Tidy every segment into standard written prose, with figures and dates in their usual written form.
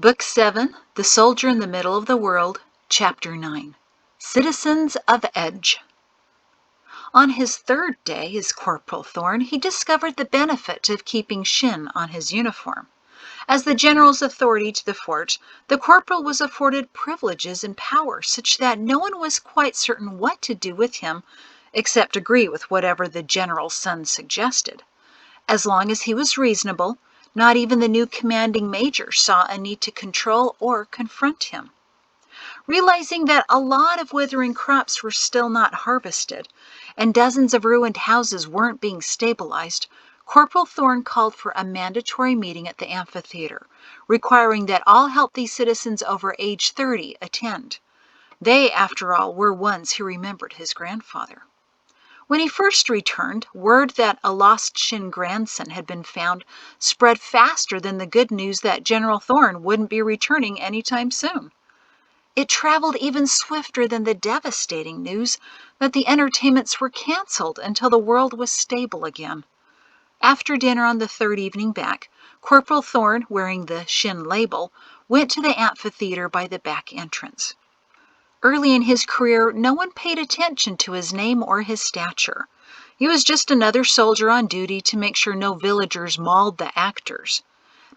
Book 7, The Soldier in the Middle of the World, Chapter 9, Citizens of Edge. On his third day as Corporal Thorn, he discovered the benefit of keeping Shin on his uniform. As the general's authority to the fort, the corporal was afforded privileges and power such that no one was quite certain what to do with him except agree with whatever the general's son suggested. As long as he was reasonable, not even the new commanding major saw a need to control or confront him. Realizing that a lot of withering crops were still not harvested, and dozens of ruined houses weren't being stabilized, Corporal Thorn called for a mandatory meeting at the amphitheater, requiring that all healthy citizens over age 30 attend. They, after all, were ones who remembered his grandfather. When he first returned, word that a lost Shin grandson had been found spread faster than the good news that General Thorn wouldn't be returning anytime soon. It traveled even swifter than the devastating news that the entertainments were canceled until the world was stable again. After dinner on the third evening back, Corporal Thorn, wearing the Shin label, went to the amphitheater by the back entrance. Early in his career, no one paid attention to his name or his stature. He was just another soldier on duty to make sure no villagers mauled the actors.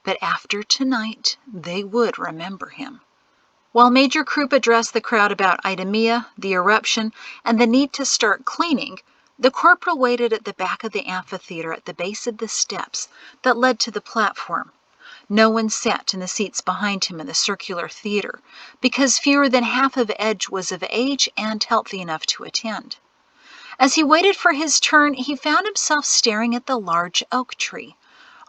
But after tonight, they would remember him. While Major Krupp addressed the crowd about Idemia, the eruption, and the need to start cleaning, the corporal waited at the back of the amphitheater at the base of the steps that led to the platform. No one sat in the seats behind him in the circular theater, because fewer than half of Edge was of age and healthy enough to attend. As he waited for his turn, he found himself staring at the large oak tree,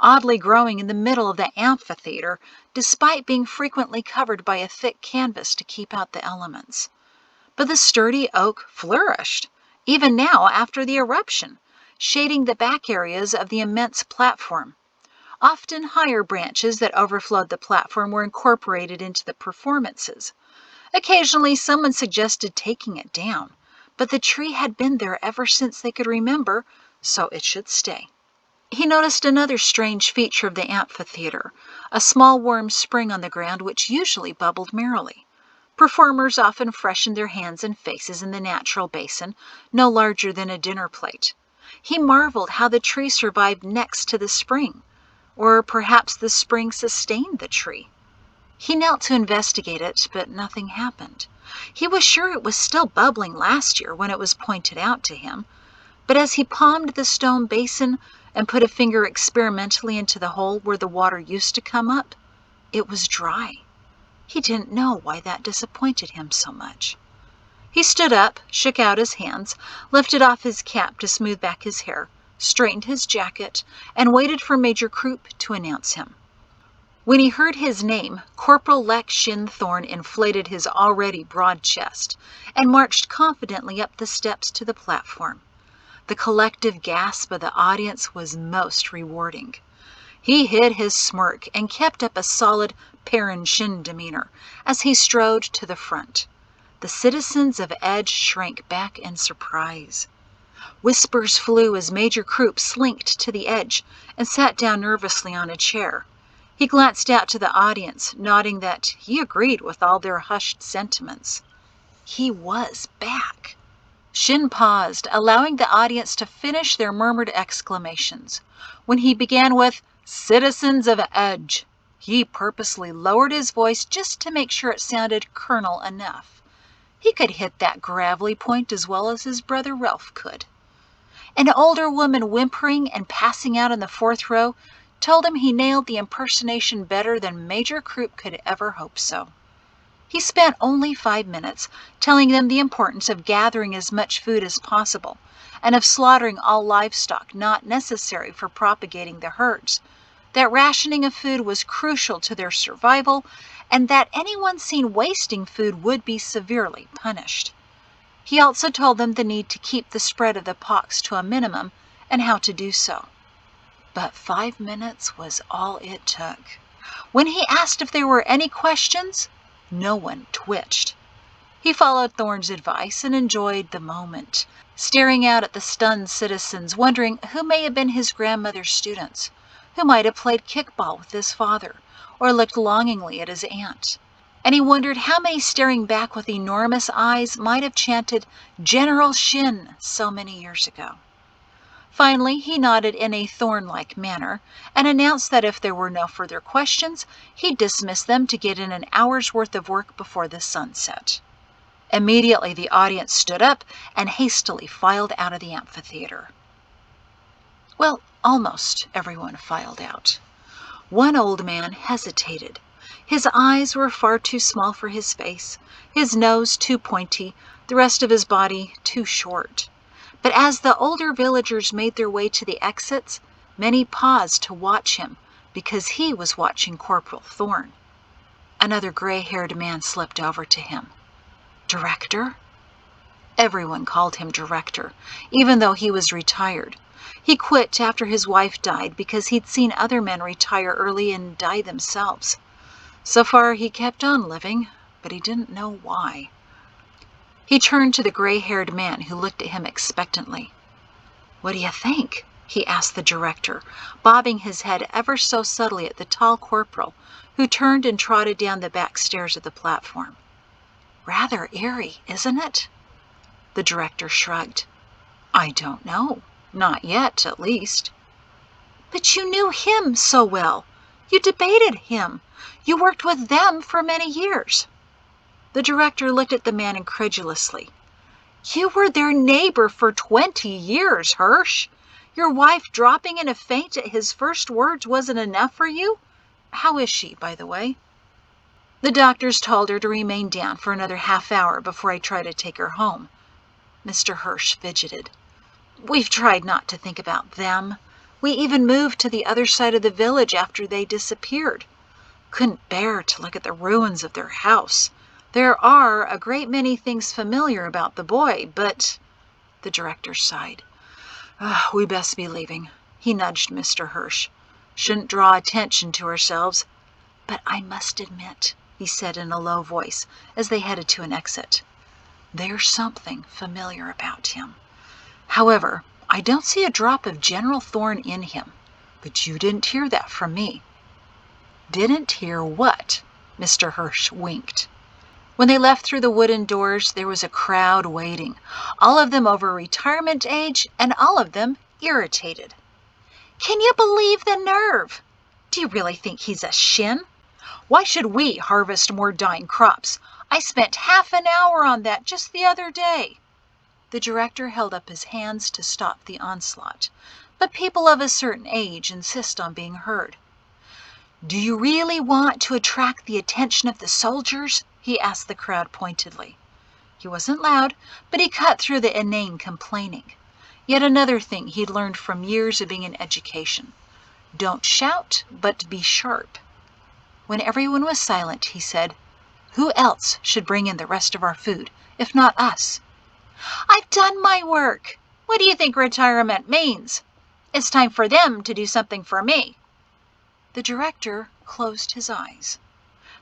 oddly growing in the middle of the amphitheater, despite being frequently covered by a thick canvas to keep out the elements. But the sturdy oak flourished, even now after the eruption, shading the back areas of the immense platform. Often higher branches that overflowed the platform were incorporated into the performances. Occasionally someone suggested taking it down, but the tree had been there ever since they could remember, so it should stay. He noticed another strange feature of the amphitheater, a small warm spring on the ground which usually bubbled merrily. Performers often freshened their hands and faces in the natural basin, no larger than a dinner plate. He marveled how the tree survived next to the spring. Or perhaps the spring sustained the tree. He knelt to investigate it, but nothing happened. He was sure it was still bubbling last year when it was pointed out to him, but as he palmed the stone basin and put a finger experimentally into the hole where the water used to come up, it was dry. He didn't know why that disappointed him so much. He stood up, shook out his hands, lifted off his cap to smooth back his hair, straightened his jacket, and waited for Major Krupp to announce him. When he heard his name, Corporal Lek Shin Thorn inflated his already broad chest and marched confidently up the steps to the platform. The collective gasp of the audience was most rewarding. He hid his smirk and kept up a solid Perrin Shin demeanor as he strode to the front. The citizens of Edge shrank back in surprise. Whispers flew as Major Krupp slinked to the edge and sat down nervously on a chair. He glanced out to the audience, nodding that he agreed with all their hushed sentiments. He was back. Shin paused, allowing the audience to finish their murmured exclamations. When he began with, "Citizens of Edge," he purposely lowered his voice just to make sure it sounded colonel enough. He could hit that gravelly point as well as his brother Ralph could. An older woman whimpering and passing out in the fourth row told him he nailed the impersonation better than Major Krupp could ever hope so. He spent only 5 minutes telling them the importance of gathering as much food as possible and of slaughtering all livestock not necessary for propagating the herds, that rationing of food was crucial to their survival, and that anyone seen wasting food would be severely punished. He also told them the need to keep the spread of the pox to a minimum and how to do so. But 5 minutes was all it took. When he asked if there were any questions, no one twitched. He followed Thorn's advice and enjoyed the moment, staring out at the stunned citizens, wondering who may have been his grandmother's students, who might have played kickball with his father, or looked longingly at his aunt. And he wondered how many staring back with enormous eyes might have chanted General Shin so many years ago. Finally, he nodded in a Thorn-like manner and announced that if there were no further questions, he'd dismiss them to get in an hour's worth of work before the sun set. Immediately, the audience stood up and hastily filed out of the amphitheater. Well, almost everyone filed out. One old man hesitated. His eyes were far too small for his face, his nose too pointy, the rest of his body too short. But as the older villagers made their way to the exits, many paused to watch him because he was watching Corporal Thorn. Another gray-haired man slipped over to him. Director? Everyone called him Director, even though he was retired. He quit after his wife died because he'd seen other men retire early and die themselves. So far, he kept on living, but he didn't know why. He turned to the gray-haired man who looked at him expectantly. "What do you think?" he asked the director, bobbing his head ever so subtly at the tall corporal, who turned and trotted down the back stairs of the platform. "Rather eerie, isn't it?" The director shrugged. "I don't know. Not yet, at least." "But you knew him so well. You debated him. You worked with them for many years." The director looked at the man incredulously. "You were their neighbor for 20 years, Hirsch. Your wife dropping in a faint at his first words wasn't enough for you? How is she, by the way?" "The doctors told her to remain down for another half-hour before I try to take her home." Mr. Hirsch fidgeted. "We've tried not to think about them. We even moved to the other side of the village after they disappeared. Couldn't bear to look at the ruins of their house. There are a great many things familiar about the boy, but—" The director sighed. "We best be leaving." He nudged Mr. Hirsch. "Shouldn't draw attention to ourselves." "But I must admit," he said in a low voice as they headed to an exit, "there's something familiar about him. However, I don't see a drop of General Thorn in him. But you didn't hear that from me." "Didn't hear what?" Mr. Hirsch winked. When they left through the wooden doors, there was a crowd waiting, all of them over retirement age and all of them irritated. "Can you believe the nerve? Do you really think he's a shin? Why should we harvest more dying crops? I spent half an hour on that just the other day." The director held up his hands to stop the onslaught, but people of a certain age insist on being heard. "Do you really want to attract the attention of the soldiers?" he asked the crowd pointedly. He wasn't loud, but he cut through the inane complaining. Yet another thing he'd learned from years of being in education. Don't shout, but be sharp. When everyone was silent, he said, "Who else should bring in the rest of our food, if not us?" "I've done my work. What do you think retirement means? It's time for them to do something for me." The director closed his eyes.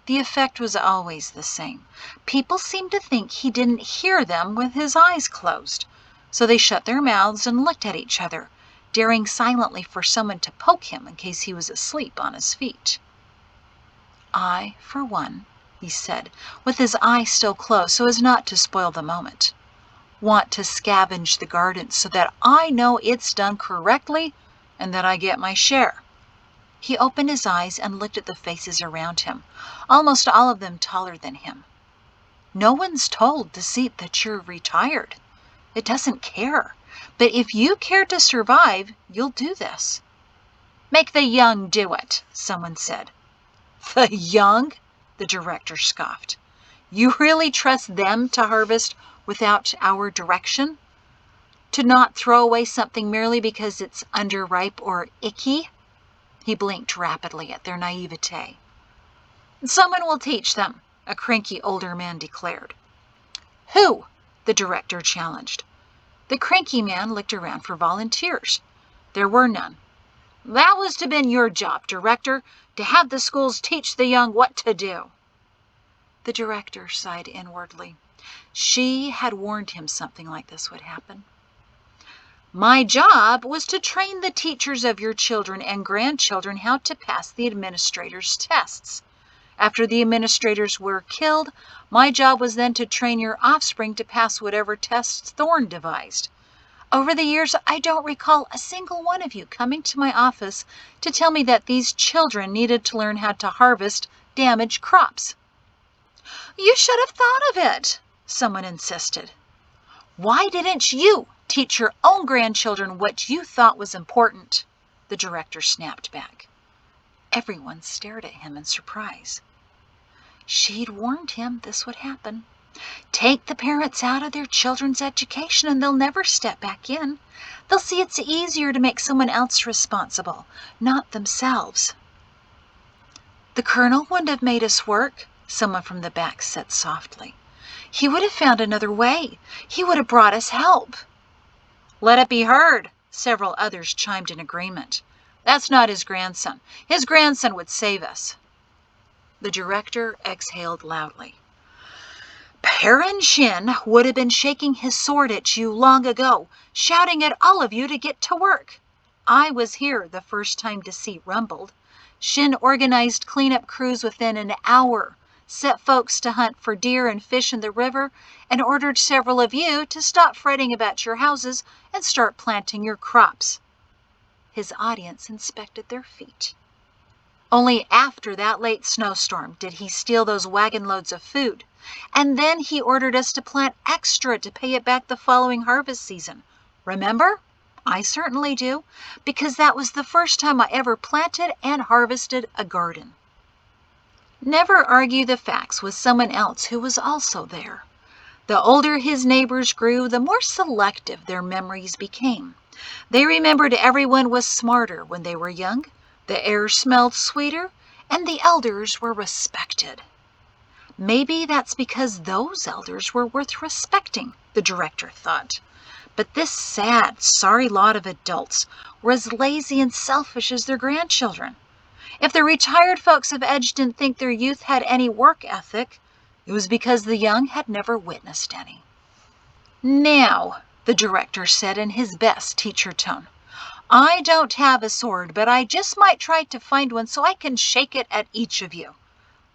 The effect was always the same. People seemed to think he didn't hear them with his eyes closed, so they shut their mouths and looked at each other, daring silently for someone to poke him in case he was asleep on his feet. "I, for one," he said, with his eyes still closed so as not to spoil the moment, "want to scavenge the garden so that I know it's done correctly and that I get my share." He opened his eyes and looked at the faces around him, almost all of them taller than him. "No one's told to see that you're retired. It doesn't care. But if you care to survive, you'll do this." "Make the young do it," someone said. "The young?" the director scoffed. "You really trust them to harvest without our direction? To not throw away something merely because it's underripe or icky?" He blinked rapidly at their naivete. "Someone will teach them," a cranky older man declared. "Who?" the director challenged. The cranky man looked around for volunteers. There were none. "That was to been your job, director, to have the schools teach the young what to do." The director sighed inwardly. She had warned him something like this would happen. My job was to train the teachers of your children and grandchildren how to pass the administrators' tests. After the administrators were killed, my job was then to train your offspring to pass whatever tests Thorne devised. Over the years, I don't recall a single one of you coming to my office to tell me that these children needed to learn how to harvest damaged crops. You should have thought of it, someone insisted. Why didn't you teach your own grandchildren what you thought was important? The director snapped back. Everyone stared at him in surprise. She'd warned him this would happen. Take the parents out of their children's education and they'll never step back in. They'll see it's easier to make someone else responsible, not themselves. The colonel wouldn't have made us work, someone from the back said softly. He would have found another way. He would have brought us help. Let it be heard, several others chimed in agreement. That's not his grandson. His grandson would save us. The director exhaled loudly. Perrin Shin would have been shaking his sword at you long ago, shouting at all of you to get to work. I was here the first time deceit rumbled. Shin organized cleanup crews within an hour, set folks to hunt for deer and fish in the river, and ordered several of you to stop fretting about your houses and start planting your crops. His audience inspected their feet. Only after that late snowstorm did he steal those wagon loads of food, and then he ordered us to plant extra to pay it back the following harvest season. Remember? I certainly do, because that was the first time I ever planted and harvested a garden. Never argue the facts with someone else who was also there. The older his neighbors grew, the more selective their memories became. They remembered everyone was smarter when they were young, the air smelled sweeter, and the elders were respected. Maybe that's because those elders were worth respecting, the director thought. But this sad, sorry lot of adults were as lazy and selfish as their grandchildren. If the retired folks of Edge didn't think their youth had any work ethic, it was because the young had never witnessed any. Now, the director said in his best teacher tone, I don't have a sword, but I just might try to find one so I can shake it at each of you.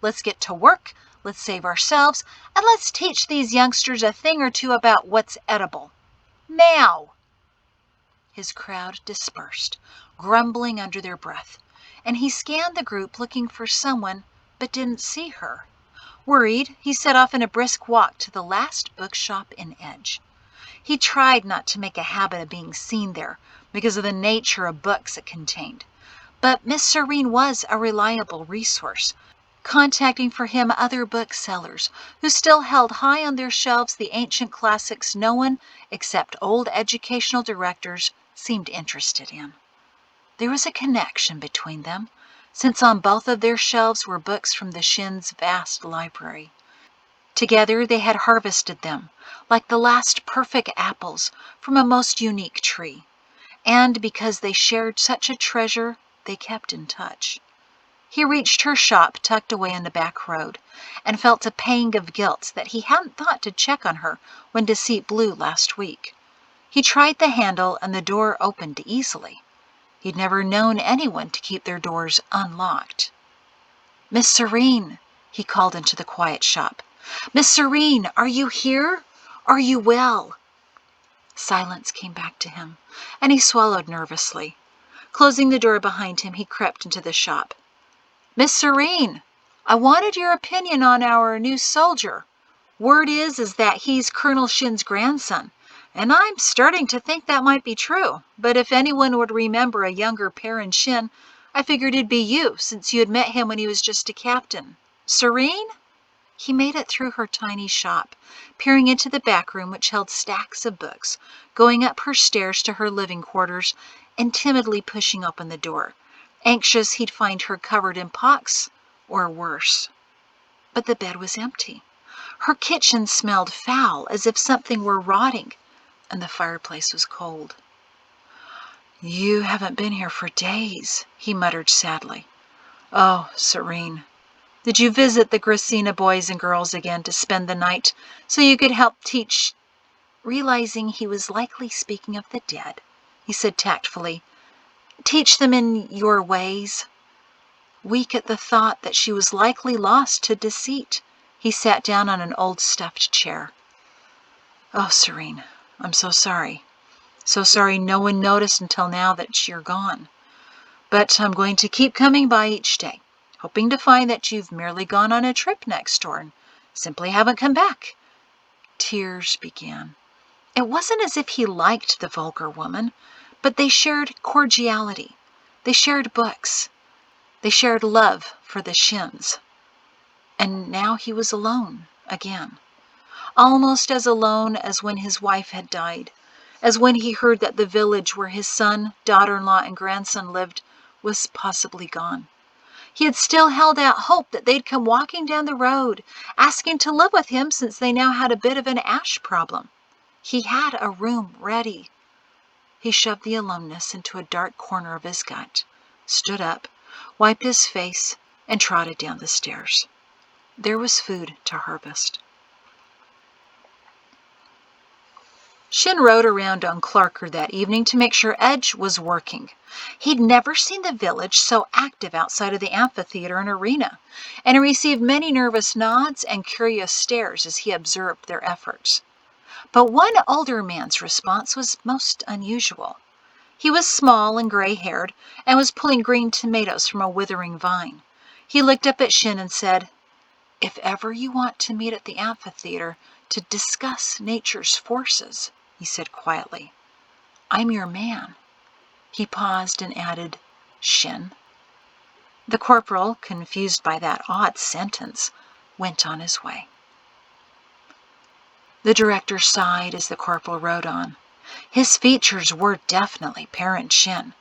Let's get to work, let's save ourselves, and let's teach these youngsters a thing or two about what's edible. Now! His crowd dispersed, grumbling under their breath, and he scanned the group looking for someone, but didn't see her. Worried, he set off in a brisk walk to the last bookshop in Edge. He tried not to make a habit of being seen there because of the nature of books it contained, but Miss Serene was a reliable resource, contacting for him other booksellers who still held high on their shelves the ancient classics no one except old educational directors seemed interested in. There was a connection between them, since on both of their shelves were books from the Shin's vast library. Together they had harvested them, like the last perfect apples from a most unique tree, and because they shared such a treasure, they kept in touch. He reached her shop tucked away in the back road, and felt a pang of guilt that he hadn't thought to check on her when Deceit blew last week. He tried the handle and the door opened easily. He'd never known anyone to keep their doors unlocked. Miss Serene, he called into the quiet shop. Miss Serene, are you here? Are you well? Silence came back to him, and he swallowed nervously. Closing the door behind him, he crept into the shop. Miss Serene, I wanted your opinion on our new soldier. Word is that he's Colonel Shin's grandson, and I'm starting to think that might be true. But if anyone would remember a younger Perrin Shin, I figured it'd be you, since you had met him when he was just a captain. Serene? He made it through her tiny shop, peering into the back room which held stacks of books, going up her stairs to her living quarters, and timidly pushing open the door, anxious he'd find her covered in pox or worse. But the bed was empty. Her kitchen smelled foul, as if something were rotting, and the fireplace was cold. You haven't been here for days, he muttered sadly. Oh, Serene. Did you visit the Gracina boys and girls again to spend the night so you could help teach? Realizing he was likely speaking of the dead, he said tactfully. Teach them in your ways. Weak at the thought that she was likely lost to deceit, he sat down on an old stuffed chair. Oh, Serene, I'm so sorry. So sorry no one noticed until now that you're gone. But I'm going to keep coming by each day, hoping to find that you've merely gone on a trip next door and simply haven't come back. Tears began. It wasn't as if he liked the vulgar woman, but they shared cordiality. They shared books. They shared love for the Shins. And now he was alone again. Almost as alone as when his wife had died, as when he heard that the village where his son, daughter-in-law, and grandson lived was possibly gone. He had still held out hope that they'd come walking down the road, asking to live with him since they now had a bit of an ash problem. He had a room ready. He shoved the aloneness into a dark corner of his gut, stood up, wiped his face, and trotted down the stairs. There was food to harvest. Shin rode around on Clarker that evening to make sure Edge was working. He'd never seen the village so active outside of the amphitheater and arena, and he received many nervous nods and curious stares as he observed their efforts. But one older man's response was most unusual. He was small and gray-haired and was pulling green tomatoes from a withering vine. He looked up at Shin and said, "If ever you want to meet at the amphitheater to discuss nature's forces," he said quietly, "I'm your man." He paused and added, "Shin." The corporal, confused by that odd sentence, went on his way. The director sighed as the corporal rode on. His features were definitely Parent Shin.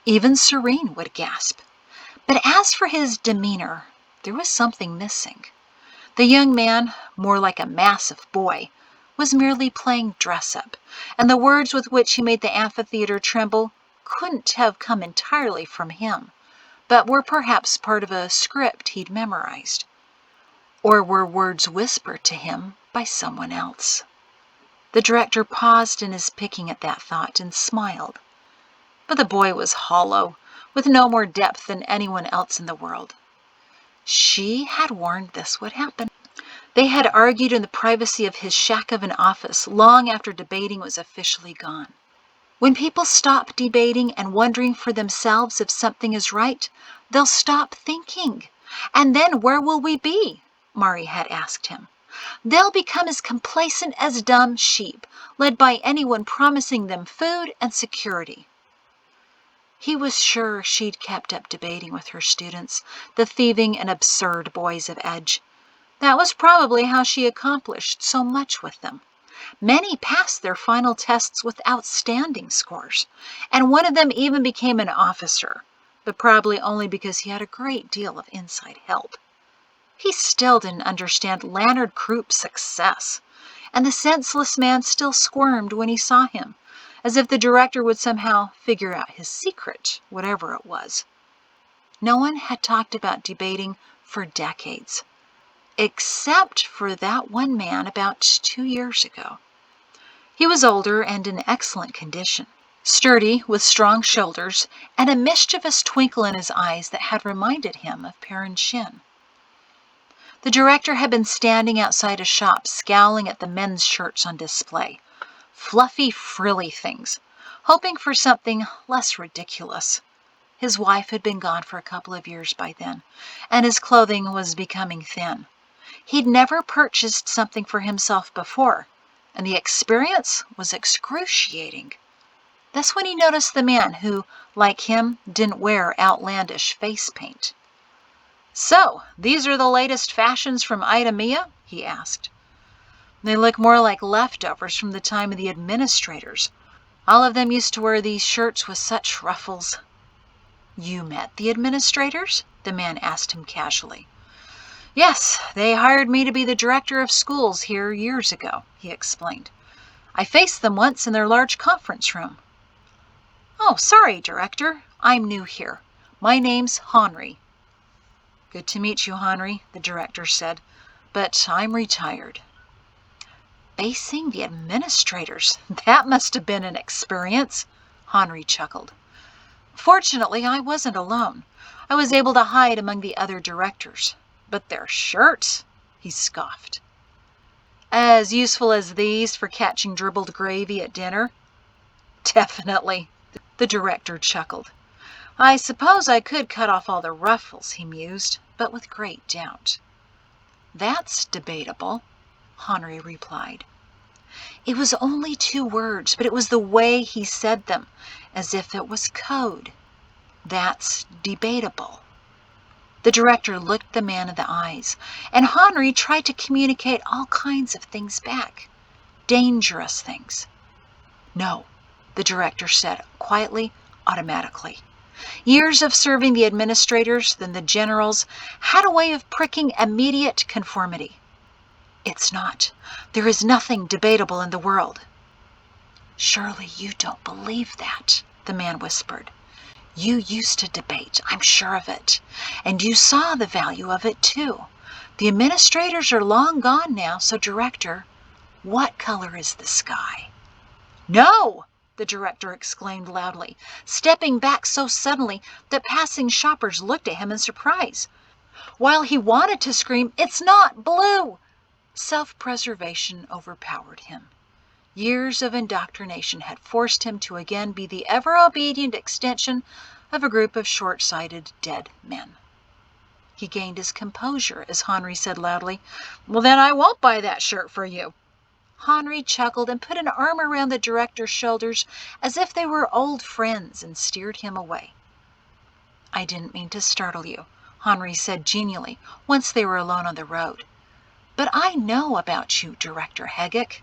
Even Serene would gasp. But as for his demeanor, there was something missing. The young man, more like a massive boy, was merely playing dress-up, and the words with which he made the amphitheater tremble couldn't have come entirely from him, but were perhaps part of a script he'd memorized. Or were words whispered to him by someone else? The director paused in his picking at that thought and smiled. But the boy was hollow, with no more depth than anyone else in the world. She had warned this would happen. They had argued in the privacy of his shack of an office long after debating was officially gone. When people stop debating and wondering for themselves if something is right, they'll stop thinking. And then where will we be? Mari had asked him. They'll become as complacent as dumb sheep, led by anyone promising them food and security. He was sure she'd kept up debating with her students, the thieving and absurd boys of Edge. That was probably how she accomplished so much with them. Many passed their final tests with outstanding scores, and one of them even became an officer, but probably only because he had a great deal of inside help. He still didn't understand Leonard Croupp's success, and the senseless man still squirmed when he saw him, as if the director would somehow figure out his secret, whatever it was. No one had talked about debating for decades, except for that one man about 2 years ago. He was older and in excellent condition, sturdy with strong shoulders and a mischievous twinkle in his eyes that had reminded him of Perrin Shin. The director had been standing outside a shop scowling at the men's shirts on display, fluffy, frilly things, hoping for something less ridiculous. His wife had been gone for a couple of years by then, and his clothing was becoming thin. He'd never purchased something for himself before, and the experience was excruciating. That's when he noticed the man who, like him, didn't wear outlandish face paint. "So, these are the latest fashions from Idamia?" he asked. "They look more like leftovers from the time of the administrators. All of them used to wear these shirts with such ruffles." "You met the administrators?" the man asked him casually. "Yes, they hired me to be the director of schools here years ago," he explained. "I faced them once in their large conference room." "Oh, sorry, Director. I'm new here. My name's Henry." "Good to meet you, Henry," the director said, "but I'm retired." Facing the administrators, that must have been an experience. Henri chuckled. Fortunately, I wasn't alone. I was able to hide among the other directors. But their shirts, he scoffed. As useful as these for catching dribbled gravy at dinner? Definitely, the director chuckled. I suppose I could cut off all the ruffles, he mused, but with great doubt. That's debatable, Henri replied. It was only 2 words, but it was the way he said them, as if it was code. That's debatable. The director looked the man in the eyes, and Henri tried to communicate all kinds of things back. Dangerous things. No, the director said quietly, automatically. Years of serving the administrators, then the generals, had a way of pricking immediate conformity. It's not. There is nothing debatable in the world. Surely you don't believe that, the man whispered. You used to debate, I'm sure of it. And you saw the value of it, too. The administrators are long gone now, so director, what color is the sky? No! The director exclaimed loudly, stepping back so suddenly that passing shoppers looked at him in surprise. While he wanted to scream, It's not blue! Self-preservation overpowered him. Years of indoctrination had forced him to again be the ever-obedient extension of a group of short-sighted dead men. He gained his composure as Henri said loudly, Well, then I won't buy that shirt for you. Henri chuckled and put an arm around the director's shoulders as if they were old friends and steered him away. I didn't mean to startle you, Henri said genially once they were alone on the road. But I know about you, Director Hegic.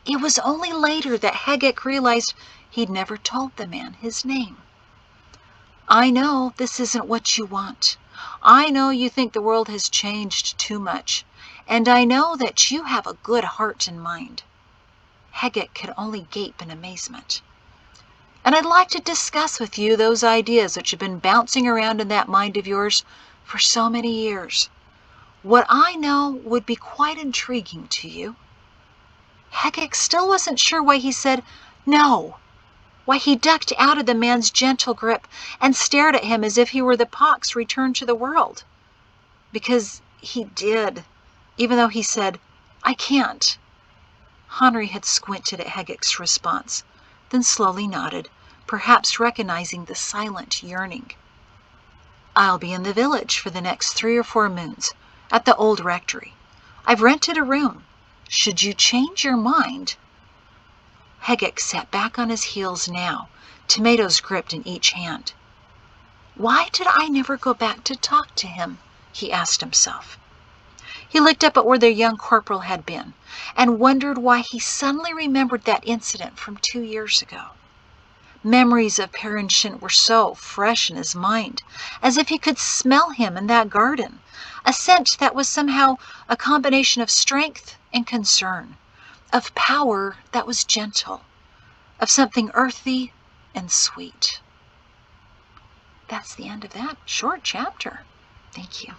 It was only later that Hegic realized he'd never told the man his name. I know this isn't what you want. I know you think the world has changed too much, and I know that you have a good heart and mind. Hegic could only gape in amazement. And I'd like to discuss with you those ideas which have been bouncing around in that mind of yours for so many years. What I know would be quite intriguing to you. Hegic still wasn't sure why he said no, why he ducked out of the man's gentle grip and stared at him as if he were the pox returned to the world. Because he did, even though he said, I can't. Henri had squinted at Hegic's response, then slowly nodded, perhaps recognizing the silent yearning. I'll be in the village for the next 3 or 4 moons, at the old rectory. I've rented a room. Should you change your mind? Hegic sat back on his heels now, tomatoes gripped in each hand. Why did I never go back to talk to him? He asked himself. He looked up at where the young corporal had been, and wondered why he suddenly remembered that incident from 2 years ago. Memories of Perrin-Shint were so fresh in his mind, as if he could smell him in that garden, a scent that was somehow a combination of strength and concern, of power that was gentle, of something earthy and sweet. That's the end of that short chapter. Thank you.